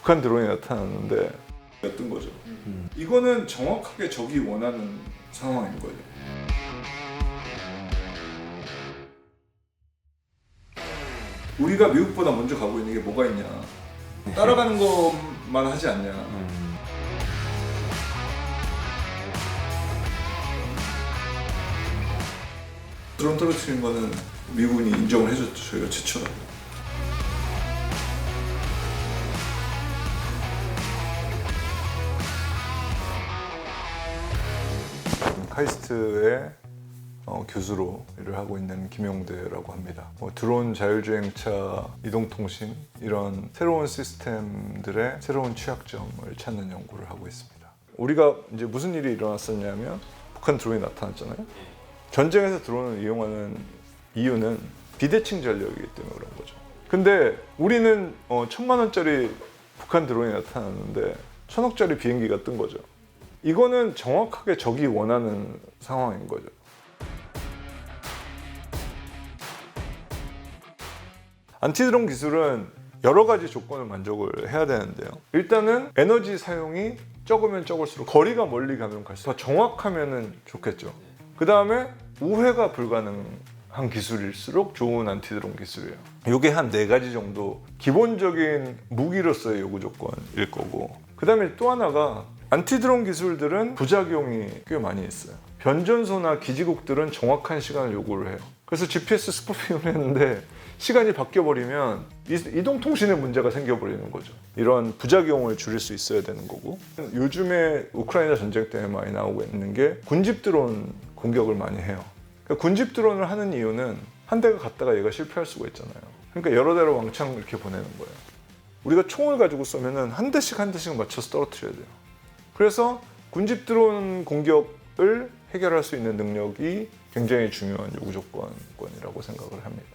북한 드론이 나타났는데 였던 거죠. 이거는 정확하게 적이 원하는 상황인 거죠. 우리가 미국보다 먼저 가고 있는 게 뭐가 있냐? 따라가는 것만 하지 않냐? 드론 떨어뜨리는 거는 미군이 인정을 해줬죠. 저희가 최초라고. 카이스트의 교수로 일을 하고 있는 김용대라고 합니다. 드론 자율주행차, 이동통신 이런 새로운 시스템들의 새로운 취약점을 찾는 연구를 하고 있습니다. 우리가 이제 무슨 일이 일어났었냐면 북한 드론이 나타났잖아요. 전쟁에서 드론을 이용하는 이유는 비대칭 전력이기 때문에 그런 거죠. 근데 우리는 1,000만 원짜리 북한 드론이 나타났는데 1,000억짜리 비행기가 뜬 거죠. 이거는 정확하게 적이 원하는 상황인 거죠. 안티드론 기술은 여러 가지 조건을 만족을 해야 되는데요. 일단은 에너지 사용이 적으면 적을수록 거리가 멀리 가면 갈수록 더 정확하면 좋겠죠. 그 다음에 우회가 불가능한 기술일수록 좋은 안티드론 기술이에요. 이게 한 4가지 정도 기본적인 무기로서의 요구 조건일 거고, 그 다음에 또 하나가 안티드론 기술들은 부작용이 꽤 많이 있어요. 변전소나 기지국들은 정확한 시간을 요구를 해요. 그래서 GPS 스푸핑을 했는데 시간이 바뀌어버리면 이동통신에 문제가 생겨버리는 거죠. 이런 부작용을 줄일 수 있어야 되는 거고, 요즘에 우크라이나 전쟁 때문에 많이 나오고 있는 게 군집 드론 공격을 많이 해요. 그러니까 군집 드론을 하는 이유는 한 대가 갔다가 얘가 실패할 수가 있잖아요. 그러니까 여러 대로 왕창 이렇게 보내는 거예요. 우리가 총을 가지고 쏘면은 한 대씩 맞춰서 떨어뜨려야 돼요. 그래서 군집 드론 공격을 해결할 수 있는 능력이 굉장히 중요한 요구 조건이라고 생각을 합니다.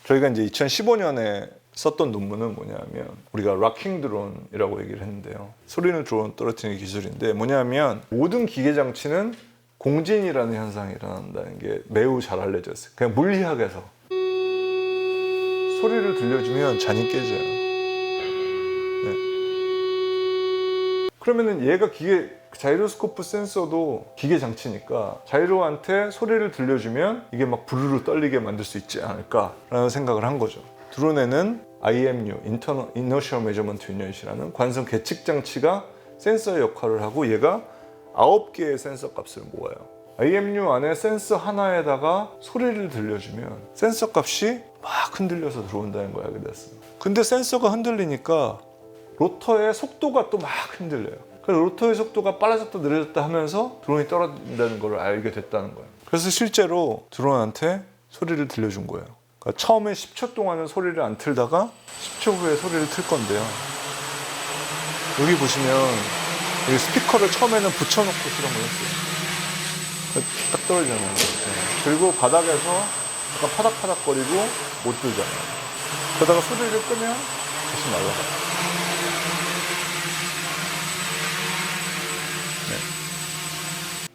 저희가 이제 2015년에 썼던 논문은 뭐냐면, 우리가 락킹 드론이라고 얘기를 했는데요. 소리는 드론 떨어뜨리는 기술인데 뭐냐면, 모든 기계 장치는 공진이라는 현상이 일어난다는 게 매우 잘 알려져 있어요. 그냥 물리학에서 소리를 들려주면 잔이 깨져요. 네. 그러면은 얘가 자이로스코프 센서도 기계 장치니까 자이로한테 소리를 들려주면 이게 막 부르르 떨리게 만들 수 있지 않을까라는 생각을 한 거죠. 드론에는 IMU, Inertial Measurement Unit이라는 관성 계측 장치가 센서의 역할을 하고, 얘가 9개의 센서 값을 모아요. IMU 안에 센서 하나에다가 소리를 들려주면 센서 값이 막 흔들려서 들어온다는 걸 알게 됐어요. 근데 센서가 흔들리니까 로터의 속도가 또 막 흔들려요. 그래서 로터의 속도가 빨라졌다 느려졌다 하면서 드론이 떨어진다는 걸 알게 됐다는 거예요. 그래서 실제로 드론한테 소리를 들려준 거예요. 그러니까 처음에 10초 동안은 소리를 안 틀다가 10초 후에 소리를 틀 건데요. 여기 보시면 여기 스피커를 처음에는 붙여놓고 실험을 했어요. 딱 떨어지잖아요. 네. 그리고 바닥에서 약간 파닥파닥거리고 못 들잖아요. 그러다가 소리를 끄면 다시 날아가요.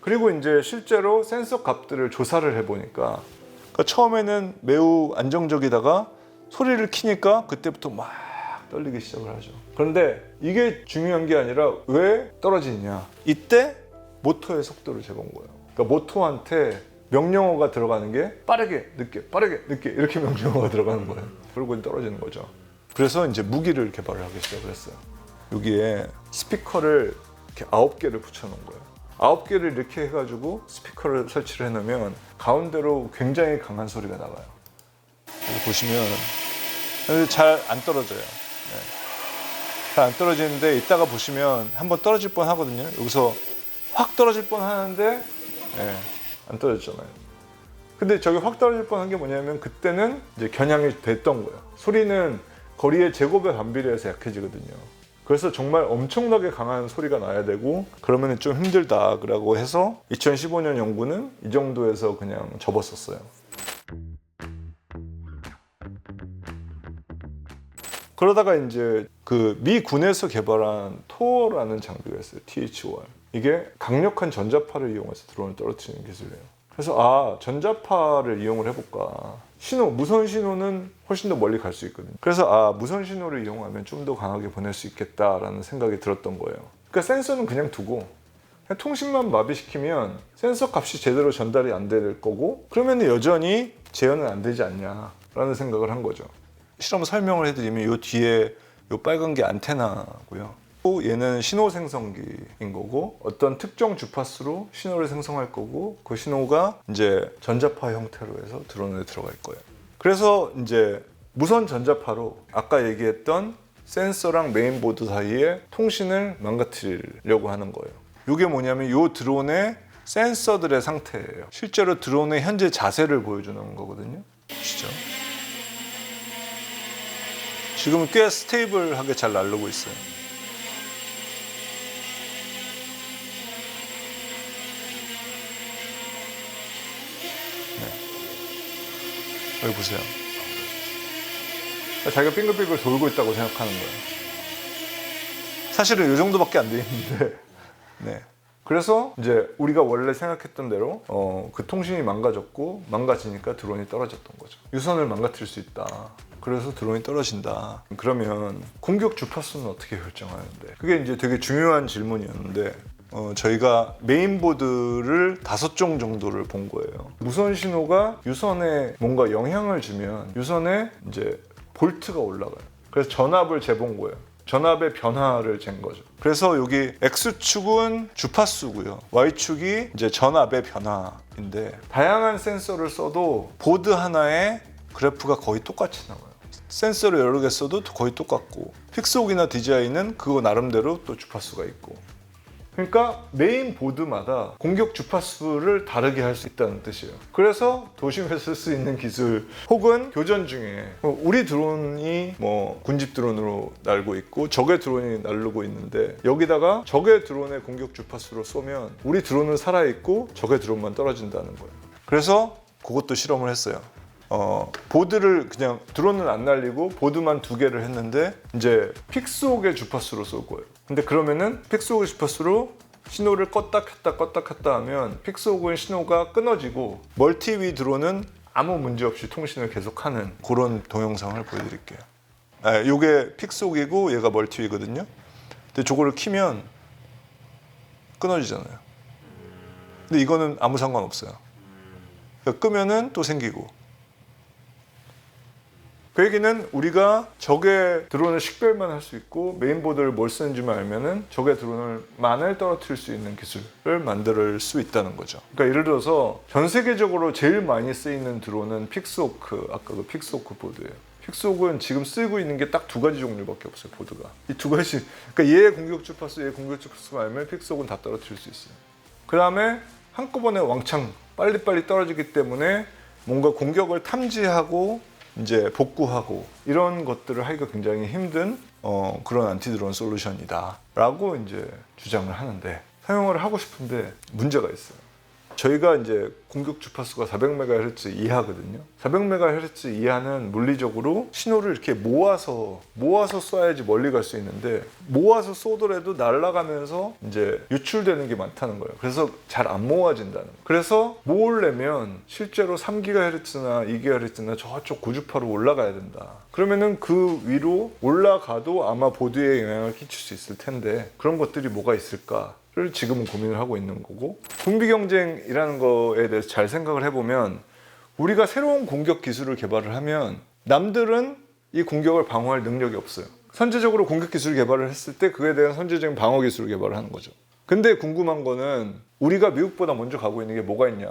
그리고 이제 실제로 센서 값들을 조사를 해보니까, 그러니까 처음에는 매우 안정적이다가 소리를 키니까 그때부터 막 떨리기 시작을 하죠. 그런데 이게 중요한 게 아니라 왜 떨어지냐, 이때 모터의 속도를 재본 거예요. 그러니까 모터한테 명령어가 들어가는 게 빠르게 늦게 이렇게 명령어가 들어가는 거예요. 그러고 떨어지는 거죠. 그래서 이제 무기를 개발을 하기 시작을 했어요. 여기에 스피커를 이렇게 9개를 붙여놓은 거예요. 9개를 이렇게 해가지고 스피커를 설치를 해놓으면 가운데로 굉장히 강한 소리가 나가요. 여기 보시면 잘 안 떨어져요. 네. 잘 안 떨어지는데 이따가 보시면 한번 떨어질 뻔 하거든요. 여기서 확 떨어질 뻔 하는데 네, 안 떨어졌잖아요. 근데 저기 확 떨어질 뻔한 게 뭐냐면, 그때는 이제 겨냥이 됐던 거예요. 소리는 거리의 제곱에 반비례해서 약해지거든요. 그래서 정말 엄청나게 강한 소리가 나야 되고, 그러면 좀 힘들다라고 해서 2015년 연구는 이 정도에서 그냥 접었었어요. 그러다가 이제 그 미 군에서 개발한 토어라는 장비가 있어요. TH-1. 이게 강력한 전자파를 이용해서 드론을 떨어뜨리는 기술이에요. 그래서 전자파를 이용을 해볼까. 신호, 무선 신호는 훨씬 더 멀리 갈 수 있거든요. 그래서 무선 신호를 이용하면 좀 더 강하게 보낼 수 있겠다라는 생각이 들었던 거예요. 그러니까 센서는 그냥 두고 그냥 통신만 마비시키면 센서 값이 제대로 전달이 안 될 거고, 그러면 여전히 재현은 안 되지 않냐라는 생각을 한 거죠. 실험 설명을 해드리면 이 뒤에 이 빨간 게 안테나고요. 또 얘는 신호 생성기인 거고, 어떤 특정 주파수로 신호를 생성할 거고, 그 신호가 이제 전자파 형태로 해서 드론에 들어갈 거예요. 그래서 이제 무선 전자파로 아까 얘기했던 센서랑 메인보드 사이에 통신을 망가뜨리려고 하는 거예요. 이게 뭐냐면 이 드론의 센서들의 상태예요. 실제로 드론의 현재 자세를 보여주는 거거든요. 보시죠. 지금은 꽤 스테이블하게 잘 날르고 있어요. 여기 보세요. 자기가 빙글빙글 돌고 있다고 생각하는 거예요. 사실은 이 정도밖에 안 돼 있는데, 네. 그래서 이제 우리가 원래 생각했던 대로 그 통신이 망가졌고, 망가지니까 드론이 떨어졌던 거죠. 유선을 망가뜨릴 수 있다. 그래서 드론이 떨어진다. 그러면 공격 주파수는 어떻게 결정하는데? 그게 이제 되게 중요한 질문이었는데, 저희가 메인보드를 5종 정도를 본 거예요. 무선 신호가 유선에 뭔가 영향을 주면 유선에 이제 볼트가 올라가요. 그래서 전압을 재본 거예요. 전압의 변화를 잰 거죠. 그래서 여기 X축은 주파수고요. Y축이 이제 전압의 변화인데, 다양한 센서를 써도 보드 하나에 그래프가 거의 똑같이 나와요. 센서를 여러 개 써도 거의 똑같고, 픽스호기나 DJI는 그거 나름대로 또 주파수가 있고, 그러니까 메인 보드마다 공격 주파수를 다르게 할 수 있다는 뜻이에요. 그래서 도심에서 쓸 수 있는 기술, 혹은 교전 중에 우리 드론이 뭐 군집 드론으로 날고 있고 적의 드론이 날르고 있는데, 여기다가 적의 드론의 공격 주파수로 쏘면 우리 드론은 살아있고 적의 드론만 떨어진다는 거예요. 그래서 그것도 실험을 했어요. 보드를 그냥 드론은 안 날리고 보드만 2개를 했는데, 이제 픽스호의 주파수로 쏠 거예요. 근데 그러면은 픽스호의 주파수로 신호를 껐다 켰다 하면 픽스호의 신호가 끊어지고, 멀티위 드론은 아무 문제 없이 통신을 계속하는 그런 동영상을 보여드릴게요. 이게 픽스호이고 얘가 멀티위거든요. 근데 저거를 키면 끊어지잖아요. 근데 이거는 아무 상관없어요. 그러니까 끄면은 또 생기고. 그 얘기는 우리가 적의 드론을 식별만 할 수 있고, 메인보드를 뭘 쓰는지만 알면은 적의 드론을만을 떨어뜨릴 수 있는 기술을 만들 수 있다는 거죠. 그러니까 예를 들어서 전 세계적으로 제일 많이 쓰이는 드론은 픽스호크, 아까 그 픽스호크 보드예요. 픽스호크는 지금 쓰고 있는 게 딱 2가지 종류밖에 없어요, 보드가. 이 2가지, 그러니까 얘의 공격 주파수, 얘의 공격 주파수만 알면 픽스호크는 다 떨어뜨릴 수 있어요. 그 다음에 한꺼번에 왕창 빨리빨리 떨어지기 때문에 뭔가 공격을 탐지하고 이제 복구하고 이런 것들을 하기가 굉장히 힘든 그런 안티드론 솔루션이다 라고 이제 주장을 하는데, 사용을 하고 싶은데 문제가 있어요. 저희가 이제 공격 주파수가 400MHz 이하거든요. 400MHz 이하는 물리적으로 신호를 이렇게 모아서 쏴야지 멀리 갈 수 있는데, 모아서 쏘더라도 날아가면서 이제 유출되는 게 많다는 거예요. 그래서 잘 안 모아진다는 거예요. 그래서 모으려면 실제로 3GHz나 2GHz나 저쪽 고주파로 올라가야 된다. 그러면은 그 위로 올라가도 아마 보드에 영향을 끼칠 수 있을 텐데, 그런 것들이 뭐가 있을까? 를 지금은 고민을 하고 있는 거고, 군비 경쟁이라는 거에 대해서 잘 생각을 해보면, 우리가 새로운 공격 기술을 개발을 하면 남들은 이 공격을 방어할 능력이 없어요. 선제적으로 공격 기술 개발을 했을 때 그에 대한 선제적인 방어 기술을 개발을 하는 거죠. 근데 궁금한 거는 우리가 미국보다 먼저 가고 있는 게 뭐가 있냐,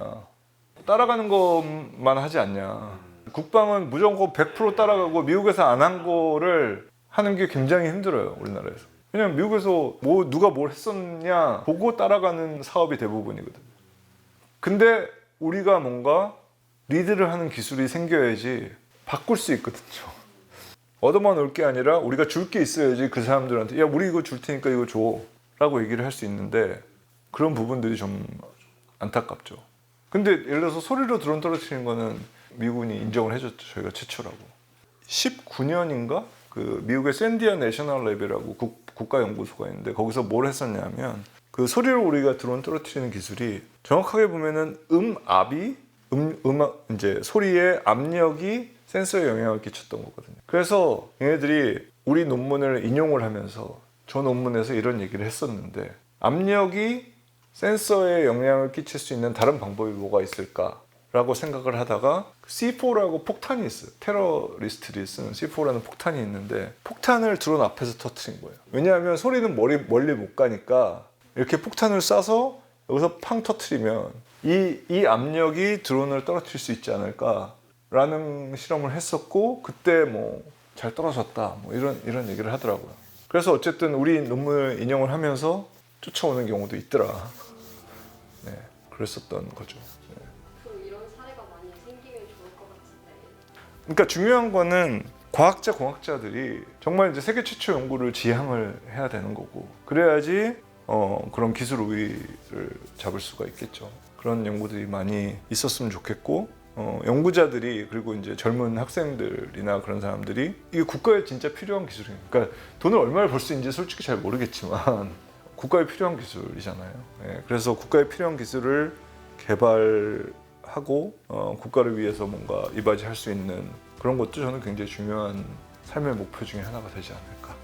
따라가는 것만 하지 않냐. 국방은 무조건 100% 따라가고 미국에서 안 한 거를 하는 게 굉장히 힘들어요, 우리나라에서. 그냥 미국에서 누가 뭘 했었냐 보고 따라가는 사업이 대부분이거든요. 근데 우리가 뭔가 리드를 하는 기술이 생겨야지 바꿀 수 있거든요. 얻어만 올 게 아니라 우리가 줄 게 있어야지 그 사람들한테, 야 우리 이거 줄 테니까 이거 줘 라고 얘기를 할 수 있는데, 그런 부분들이 좀 안타깝죠. 근데 예를 들어서 소리로 드론 떨어뜨리는 거는 미군이 인정을 해줬죠. 저희가 최초라고. 19년인가? 그 미국의 샌디아 내셔널 랩이라고 국가연구소가 있는데, 거기서 뭘 했었냐면, 그 소리로 우리가 드론 떨어뜨리는 기술이 정확하게 보면은 음압이 음악 이제 소리의 압력이 센서에 영향을 끼쳤던 거거든요. 그래서 얘네들이 우리 논문을 인용을 하면서 저 논문에서 이런 얘기를 했었는데 압력이 센서에 영향을 끼칠 수 있는 다른 방법이 뭐가 있을까라고 생각을 하다가 C4라고 폭탄이 있어요. 테러리스트들이 쓰는 C4라는 폭탄이 있는데 폭탄을 드론 앞에서 터뜨린 거예요. 왜냐하면 소리는 멀리 못 가니까 이렇게 폭탄을 쏴서 여기서 팡 터뜨리면 이 압력이 드론을 떨어뜨릴 수 있지 않을까라는 실험을 했었고 그때 뭐 잘 떨어졌다 뭐 이런 얘기를 하더라고요. 그래서 어쨌든 우리 논문을 인용을 하면서 쫓아오는 경우도 있더라. 네, 그랬었던 거죠. 네. 그럼 이런 사례가 많이 생기면 좋을 것 같은데. 그러니까 중요한 거는 과학자, 공학자들이 정말 이제 세계 최초 연구를 지향을 해야 되는 거고 그래야지 그런 기술 우위를 잡을 수가 있겠죠. 그런 연구들이 많이 있었으면 좋겠고 연구자들이 그리고 이제 젊은 학생들이나 그런 사람들이 이게 국가에 진짜 필요한 기술이에요. 그러니까 돈을 얼마를 벌 수 있는지 솔직히 잘 모르겠지만 국가에 필요한 기술이잖아요. 네, 그래서 국가에 필요한 기술을 개발하고 국가를 위해서 뭔가 이바지할 수 있는 그런 것도 저는 굉장히 중요한 삶의 목표 중에 하나가 되지 않을까.